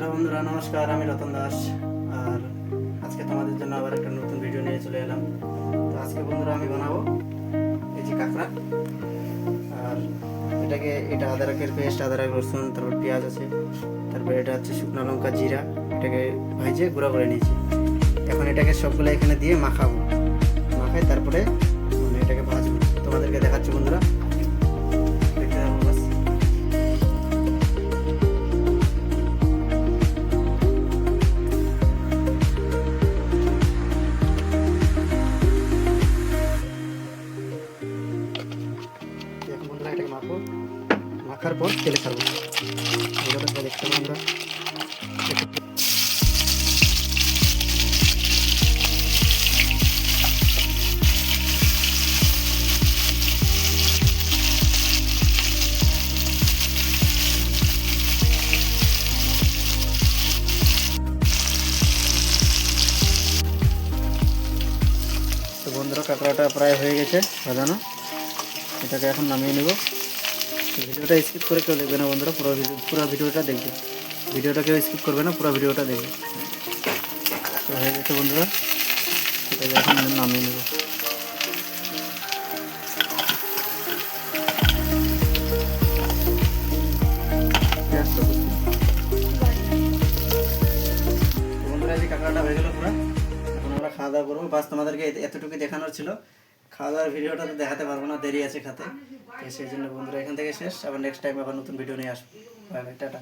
Hello বন্ধুরা, নমস্কার। আমি রতন দাস। আর আজকে তোমাদের জন্য আবার একটা নতুন ভিডিও নিয়ে চলে এলাম। তো আজকে বন্ধুরা আমি বানাবো এই যে কাঁকড়া। আর এটা আদরকের পেস্ট, আদরক, রসুন, তারপর পেঁয়াজ আছে, তারপর এটা হচ্ছে শুকনো লঙ্কা, জিরা। এটাকে ভেজে গুঁড়ো করে নিয়েছি। এখন এটাকে সবগুলো এখানে দিয়ে মাখাবো। মাখাই তারপরে এটাকে ভাজবো। তোমাদেরকে দেখাচ্ছি বন্ধুরা, দেখতে থাকো বাস। এখন বন্ধুরা এটাকে মাখবো, মাখার পর তেলে ছাড়বো। দেখতে পাবো আমরা। তো বন্ধুরা কাঁকড়াটা প্রায় হয়ে গেছে ভাজানো। এটাকে এখন নামিয়ে নেব। ভিডিওটা স্কিপ করে কেউ দেখবে না বন্ধুরা, পুরো ভিডিওটা দেখবে। ভিডিওটা কেউ স্কিপ করবে না, পুরো ভিডিওটা দেখবে। তো হয়ে গেছে বন্ধুরা, এটাকে এখন নামিয়ে নেব। বন্ধুরা এই কাঁকড়াটা হয়ে গেল পুরো। এখন আমরা খাওয়া দাওয়া করবো। বাস তোমাদেরকে এতটুকু দেখানোর ছিল। খাওয়া দাওয়ার ভিডিওটা তো দেখাতে পারবো না, দেরি আছে খাতে। তো সেই জন্য বন্ধুরা এখান থেকে শেষ। আবার নেক্সট টাইম আবার নতুন ভিডিও নিয়ে আসবো। Bye bye, tata.